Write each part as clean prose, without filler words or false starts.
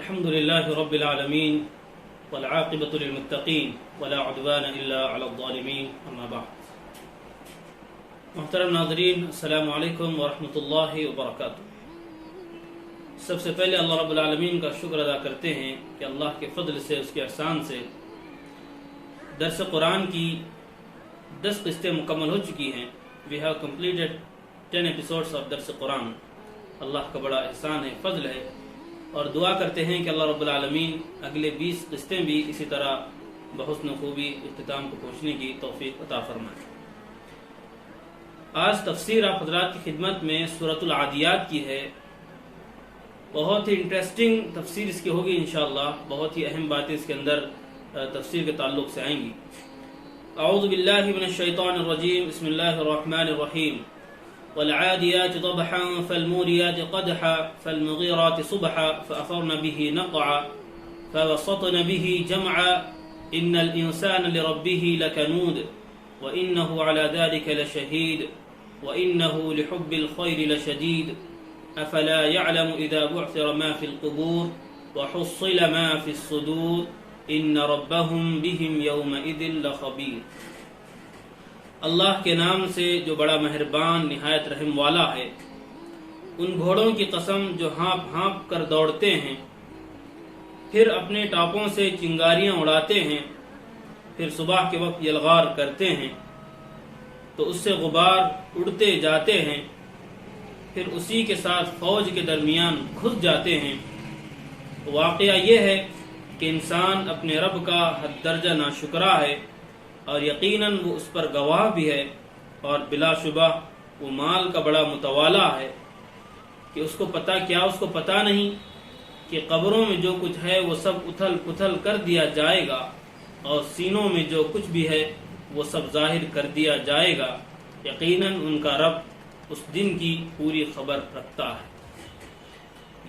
الحمد لله رب العالمين والعاقبة للمتقين ولا عدوان إلا على الظالمين اما بعد. محترم ناظرین، السلام علیکم ورحمۃ اللہ وبرکاتہ. سب سے پہلے اللہ رب العالمین کا شکر ادا کرتے ہیں کہ اللہ کے فضل سے، اس کے احسان سے درس قرآن کی 10 قسطیں مکمل ہو چکی ہیں. We have completed 10 episodes of درس قرآن. اللہ کا بڑا احسان ہے، فضل ہے، اور دعا کرتے ہیں کہ اللہ رب العالمین اگلے 20 قسطیں بھی اسی طرح بحسن خوبی اختتام کو پہنچنے کی توفیق عطا فرمائے. آج تفسیر آپ حضرات کی خدمت میں سورۃ العادیات کی ہے. بہت ہی انٹرسٹنگ تفسیر اس کی ہوگی انشاءاللہ. بہت ہی اہم باتیں اس کے اندر تفسیر کے تعلق سے آئیں گی. اعوذ باللہ من الشیطان الرجیم. بسم اللہ الرحمن الرحیم. والعاديات ضبحا فالموريات قدحا فالمغيرات صبحا فأثرن به نقعا فوسطن به جمعا إن الإنسان لربه لكنود وإنه على ذلك لشهيد وإنه لحب الخير لشديد أفلا يعلم إذا بعثر ما في القبور وحصل ما في الصدور إن ربهم بهم يومئذ لخبير. اللہ کے نام سے جو بڑا مہربان نہایت رحم والا ہے. ان گھوڑوں کی قسم جو ہانپ ہانپ کر دوڑتے ہیں، پھر اپنے ٹاپوں سے چنگاریاں اڑاتے ہیں، پھر صبح کے وقت یلغار کرتے ہیں تو اس سے غبار اڑتے جاتے ہیں، پھر اسی کے ساتھ فوج کے درمیان گھس جاتے ہیں. واقعہ یہ ہے کہ انسان اپنے رب کا حد درجہ ناشکرا ہے، اور یقیناً وہ اس پر گواہ بھی ہے، اور بلا شبہ وہ مال کا بڑا متوالا ہے کہ اس کو پتہ نہیں کہ قبروں میں جو کچھ ہے وہ سب اتھل پتھل کر دیا جائے گا، اور سینوں میں جو کچھ بھی ہے وہ سب ظاہر کر دیا جائے گا. یقیناً ان کا رب اس دن کی پوری خبر رکھتا ہے.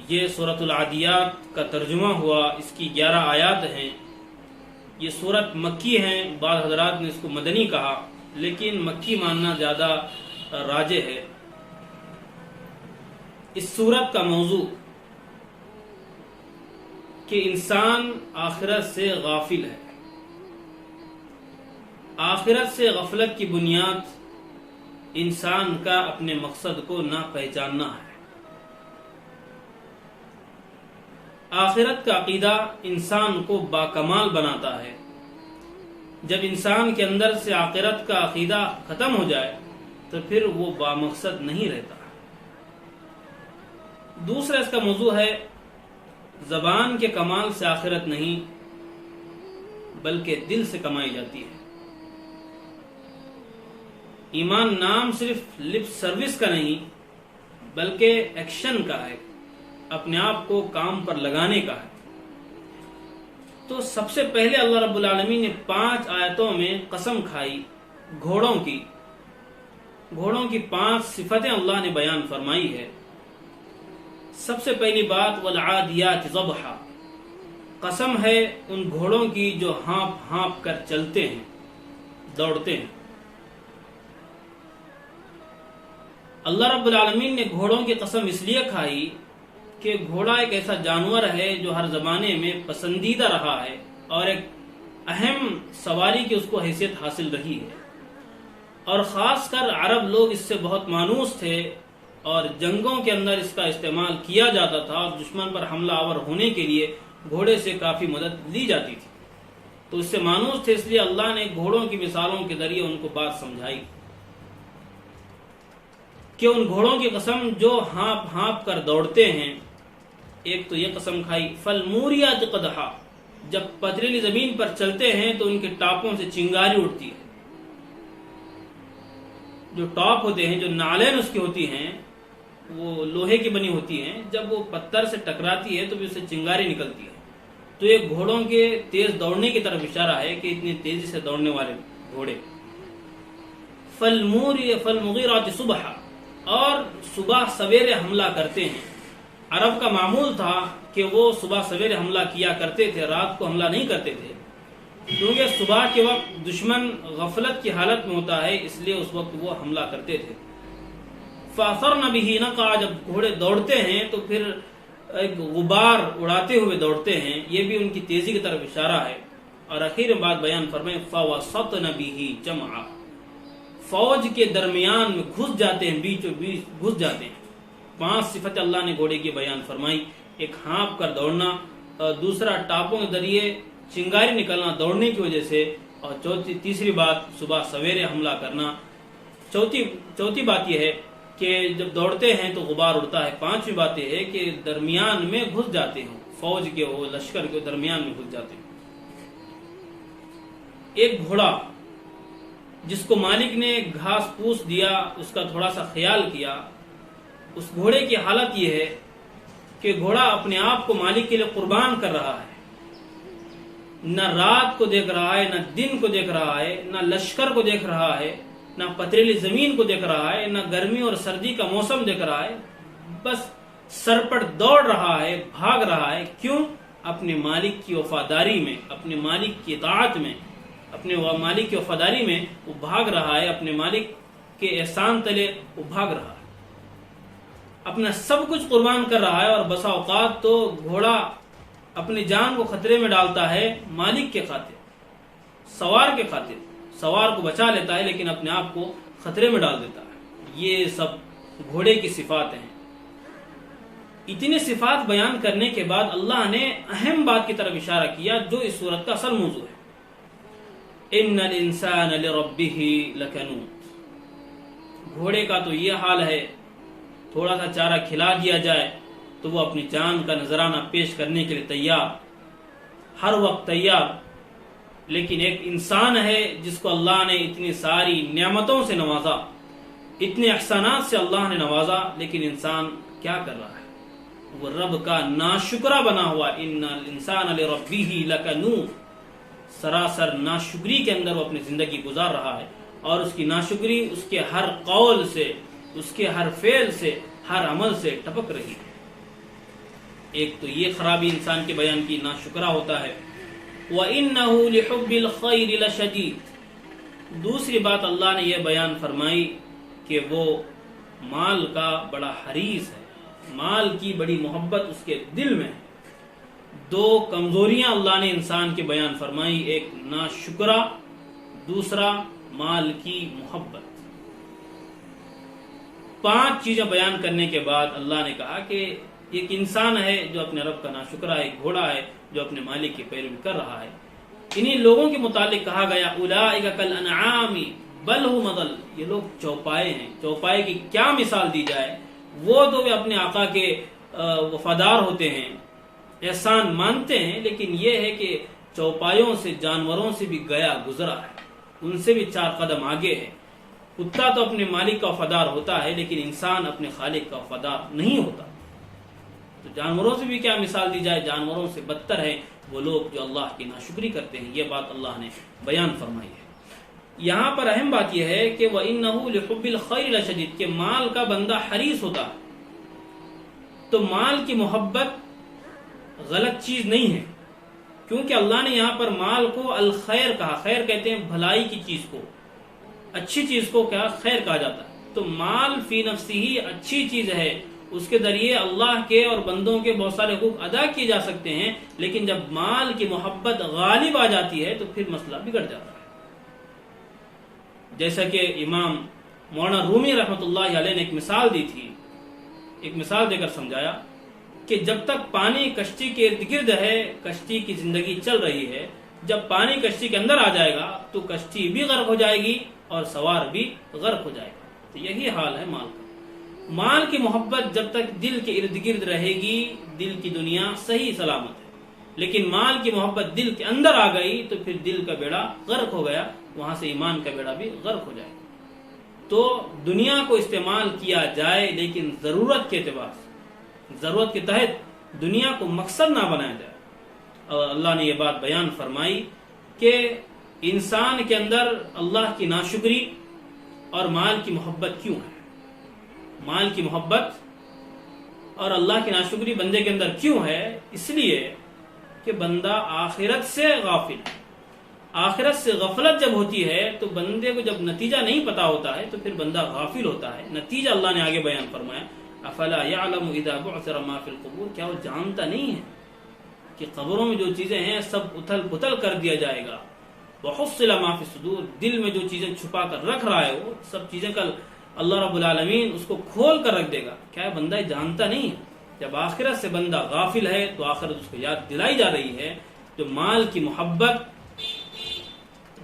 یہ سورۃ العادیات کا ترجمہ ہوا. اس کی 11 آیات ہیں. یہ سورت مکی ہیں. بعض حضرات نے اس کو مدنی کہا، لیکن مکی ماننا زیادہ راجح ہے. اس سورت کا موضوع کہ انسان آخرت سے غافل ہے. آخرت سے غفلت کی بنیاد انسان کا اپنے مقصد کو نہ پہچاننا ہے. آخرت کا عقیدہ انسان کو باکمال بناتا ہے. جب انسان کے اندر سے آخرت کا عقیدہ ختم ہو جائے تو پھر وہ بامقصد نہیں رہتا. دوسرا اس کا موضوع ہے زبان کے کمال سے آخرت نہیں بلکہ دل سے کمائی جاتی ہے. ایمان نام صرف لپ سروس کا نہیں بلکہ ایکشن کا ہے، اپنے آپ کو کام پر لگانے کا ہے. تو سب سے پہلے اللہ رب العالمین نے 5 آیتوں میں قسم کھائی گھوڑوں کی. گھوڑوں کی 5 صفتیں اللہ نے بیان فرمائی ہے. سب سے پہلی بات والعادیات ضبحا. قسم ہے ان گھوڑوں کی جو ہانپ ہانپ کر چلتے ہیں، دوڑتے ہیں. اللہ رب العالمین نے گھوڑوں کی قسم اس لیے کھائی کہ گھوڑا ایک ایسا جانور ہے جو ہر زمانے میں پسندیدہ رہا ہے، اور ایک اہم سواری کی اس کو حیثیت حاصل رہی ہے. اور خاص کر عرب لوگ اس سے بہت مانوس تھے، اور جنگوں کے اندر اس کا استعمال کیا جاتا تھا، اور دشمن پر حملہ آور ہونے کے لیے گھوڑے سے کافی مدد لی جاتی تھی. تو اس سے مانوس تھے، اس لیے اللہ نے گھوڑوں کی مثالوں کے ذریعے ان کو بات سمجھائی کہ ان گھوڑوں کی قسم جو ہانپ ہانپ کر دوڑتے ہیں. ایک تو یہ قسم کھائی فالموریات قدحا. جب پتھریلی زمین پر چلتے ہیں تو ان کے ٹاپوں سے چنگاری اڑتی ہے. جو ٹاپ ہوتے ہیں، جو نالین اس کی ہوتی ہیں، وہ لوہے کی بنی ہوتی ہیں. جب وہ پتھر سے ٹکراتی ہے تو بھی اس سے چنگاری نکلتی ہے. تو یہ گھوڑوں کے تیز دوڑنے کی طرف اشارہ ہے کہ اتنی تیزی سے دوڑنے والے گھوڑے. فالمغیرات صبحا. اور صبح سویرے حملہ کرتے ہیں. عرب کا معمول تھا کہ وہ صبح سویرے حملہ کیا کرتے تھے، رات کو حملہ نہیں کرتے تھے، کیونکہ صبح کے وقت دشمن غفلت کی حالت میں ہوتا ہے، اس لیے اس وقت وہ حملہ کرتے تھے. فَأَثَرْنَ بِهِ نَقْعًا. جب گھوڑے دوڑتے ہیں تو پھر ایک غبار اڑاتے ہوئے دوڑتے ہیں، یہ بھی ان کی تیزی کی طرف اشارہ ہے۔ اور آخر میں بات بیان فرمائیں فَوَسَطْنَ بِهِ جَمْعًا، فوج کے درمیان میں گھس جاتے ہیں، بیچوں بیچ گھس جاتے ہیں۔ 5 صفت اللہ نے گھوڑے کی بیان فرمائی، ایک ہانپ کر دوڑنا، دوسرا ٹاپوں کے ذریعے چنگاری نکلنا دوڑنے کی وجہ سے، اور تیسری بات صبح سویرے حملہ کرنا۔ چوتھی بات یہ ہے کہ جب دوڑتے ہیں تو غبار اڑتا ہے۔ 5ویں بات یہ ہے کہ درمیان میں گھس جاتے ہیں، فوج کے وہ لشکر کے درمیان میں گھس جاتے ہیں۔ ایک گھوڑا جس کو مالک نے گھاس پوس دیا، اس کا تھوڑا سا خیال کیا، اس گھوڑے کی حالت یہ ہے کہ گھوڑا اپنے آپ کو مالک کے لیے قربان کر رہا ہے، نہ رات کو دیکھ رہا ہے، نہ دن کو دیکھ رہا ہے، نہ لشکر کو دیکھ رہا ہے، نہ پتریلی زمین کو دیکھ رہا ہے، نہ گرمی اور سردی کا موسم دیکھ رہا ہے، بس سرپٹ دوڑ رہا ہے، بھاگ رہا ہے۔ کیوں؟ اپنے مالک کی وفاداری میں، اپنے مالک کی اطاعت میں، اپنے مالک کی وفاداری میں وہ بھاگ رہا ہے، اپنے مالک کے احسان تلے وہ بھاگ رہا ہے، اپنا سب کچھ قربان کر رہا ہے۔ اور بسا اوقات تو گھوڑا اپنی جان کو خطرے میں ڈالتا ہے مالک کے خاطر، سوار کے خاطر، سوار کو بچا لیتا ہے لیکن اپنے آپ کو خطرے میں ڈال دیتا ہے۔ یہ سب گھوڑے کی صفات ہیں۔ اتنے صفات بیان کرنے کے بعد اللہ نے اہم بات کی طرف اشارہ کیا جو اس سورت کا اصل موضوع ہے۔ ان الانسان لربه لکنود، گھوڑے کا تو یہ حال ہے، تھوڑا سا چارہ کھلا دیا جائے تو وہ اپنی جان کا نذرانہ پیش کرنے کے لیے تیار، ہر وقت تیار۔ لیکن ایک انسان ہے جس کو اللہ نے اتنی ساری نعمتوں سے نوازا، اتنے احسانات سے اللہ نے نوازا، لیکن انسان کیا کر رہا ہے؟ وہ رب کا ناشکرہ بنا ہوا۔ ان الانسان لربه لکنود، سراسر ناشکری کے اندر وہ اپنی زندگی گزار رہا ہے، اور اس کی ناشکری اس کے ہر قول سے، اس کے ہر فعل سے، ہر عمل سے ٹپک رہی ہے۔ ایک تو یہ خرابی انسان کے بیان کی، ناشکرہ ہوتا ہے۔ وَإِنَّهُ لِحُبِّ الْخَيْرِ لَشَدِيدٌ، دوسری بات اللہ نے یہ بیان فرمائی کہ وہ مال کا بڑا حریص ہے، مال کی بڑی محبت اس کے دل میں ہے۔ 2 کمزوریاں اللہ نے انسان کے بیان فرمائی، ایک ناشکرہ، دوسرا مال کی محبت۔ 5 چیزیں بیان کرنے کے بعد اللہ نے کہا کہ ایک انسان ہے جو اپنے رب کا ناشکرہ ہے، ایک گھوڑا ہے جو اپنے مالک کی پیروی کر رہا ہے۔ انہی لوگوں کے متعلق کہا گیا اولئک کالانعام بل هم اضل، یہ لوگ چوپائے ہیں۔ چوپائے کی کیا مثال دی جائے؟ وہ تو اپنے آقا کے وفادار ہوتے ہیں، احسان مانتے ہیں، لیکن یہ ہے کہ چوپایوں سے، جانوروں سے بھی گیا گزرا ہے، ان سے بھی 4 قدم آگے ہے۔ کتا تو اپنے مالک کا وفادار ہوتا ہے، لیکن انسان اپنے خالق کا وفادار نہیں ہوتا۔ تو جانوروں سے بھی کیا مثال دی جائے؟ جانوروں سے بدتر ہے وہ لوگ جو اللہ کی ناشکری کرتے ہیں۔ یہ بات اللہ نے بیان فرمائی ہے۔ یہاں پر اہم بات یہ ہے کہ وَإِنَّهُ لِحُبِّ الْخَيْرِ لَشَدِيدٌ، کہ مال کا بندہ حریص ہوتا ہے۔ تو مال کی محبت غلط چیز نہیں ہے، کیونکہ اللہ نے یہاں پر مال کو الخیر کہا۔ خیر کہتے ہیں بھلائی کی چیز کو، اچھی چیز کو کیا خیر کہا جاتا ہے۔ تو مال فی نفسی ہی اچھی چیز ہے، اس کے ذریعے اللہ کے اور بندوں کے بہت سارے حقوق ادا کیے جا سکتے ہیں، لیکن جب مال کی محبت غالب آ جاتی ہے تو پھر مسئلہ بگڑ جاتا ہے۔ جیسا کہ امام مولانا رومی رحمۃ اللہ علیہ نے ایک مثال دی تھی، ایک مثال دے کر سمجھایا کہ جب تک پانی کشتی کے ارد گرد ہے کشتی کی زندگی چل رہی ہے، جب پانی کشتی کے اندر آ جائے گا تو کشتی بھی غرق ہو جائے گی اور سوار بھی غرق ہو جائے گا۔ تو یہی حال ہے مال کا۔ مال کی محبت جب تک دل کے ارد گرد رہے گی، دل کی دنیا صحیح سلامت ہے، لیکن مال کی محبت دل کے اندر آ گئی تو پھر دل کا بیڑا غرق ہو گیا، وہاں سے ایمان کا بیڑا بھی غرق ہو جائے گا۔ تو دنیا کو استعمال کیا جائے لیکن ضرورت کے اعتبار سے، ضرورت کے تحت دنیا کو مقصد نہ بنایا جائے۔ اور اللہ نے یہ بات بیان فرمائی کہ انسان کے اندر اللہ کی ناشکری اور مال کی محبت کیوں ہے۔ مال کی محبت اور اللہ کی ناشکری بندے کے اندر کیوں ہے؟ اس لیے کہ بندہ آخرت سے غافل ہے۔ آخرت سے غفلت جب ہوتی ہے تو بندے کو جب نتیجہ نہیں پتا ہوتا ہے تو پھر بندہ غافل ہوتا ہے۔ نتیجہ اللہ نے آگے بیان فرمایا افلا یعلم اذا بعثر ما فی القبور، کیا وہ جانتا نہیں ہے کہ قبروں میں جو چیزیں ہیں سب اتھل پتھل کر دیا جائے گا. وحصل ما فی الصدور، دل میں جو چیزیں چھپا کر رکھ رہا ہے وہ سب چیزیں کل اللہ رب العالمین اس کو کھول کر رکھ دے گا. کیا بندہ جانتا نہیں ہے؟ جب آخرت سے بندہ غافل ہے تو آخرت اس کو یاد دلائی جا رہی ہے. تو مال کی محبت،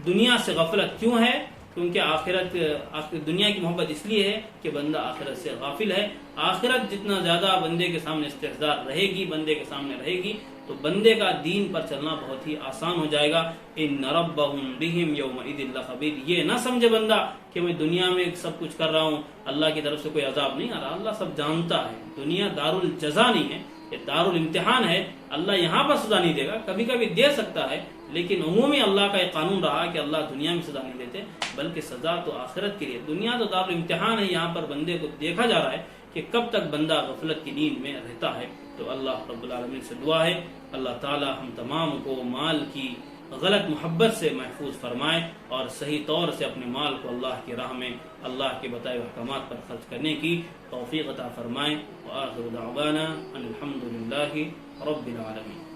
دنیا سے غفلت کیوں ہے؟ کیونکہ دنیا کی محبت اس لیے ہے کہ بندہ آخرت سے غافل ہے. آخرت جتنا زیادہ بندے کے سامنے استحضار رہے گی، بندے کے سامنے رہے گی، تو بندے کا دین پر چلنا بہت ہی آسان ہو جائے گا. ان ربهم بهم یومئذ لخبیر، یہ نہ سمجھے بندہ کہ میں دنیا میں سب کچھ کر رہا ہوں، اللہ کی طرف سے کوئی عذاب نہیں آ رہا. اللہ سب جانتا ہے. دنیا دار الجزا نہیں ہے، یہ دار الامتحان ہے. اللہ یہاں پر سزا نہیں دے گا، کبھی کبھی دے سکتا ہے، لیکن عمومی اللہ کا ایک قانون رہا کہ اللہ دنیا میں سزا نہیں دیتے، بلکہ سزا تو آخرت کے لیے. دنیا تو دار الامتحان ہے، یہاں پر بندے کو دیکھا جا رہا ہے کہ کب تک بندہ غفلت کی نیند میں رہتا ہے. تو اللہ رب العالمین سے دعا ہے اللہ تعالی ہم تمام کو مال کی غلط محبت سے محفوظ فرمائے اور صحیح طور سے اپنے مال کو اللہ کی راہ میں اللہ کے بتائے احکامات پر خرچ کرنے کی توفیق عطا فرمائے. وآخر دعوانا ان الحمد للہ رب العالمین.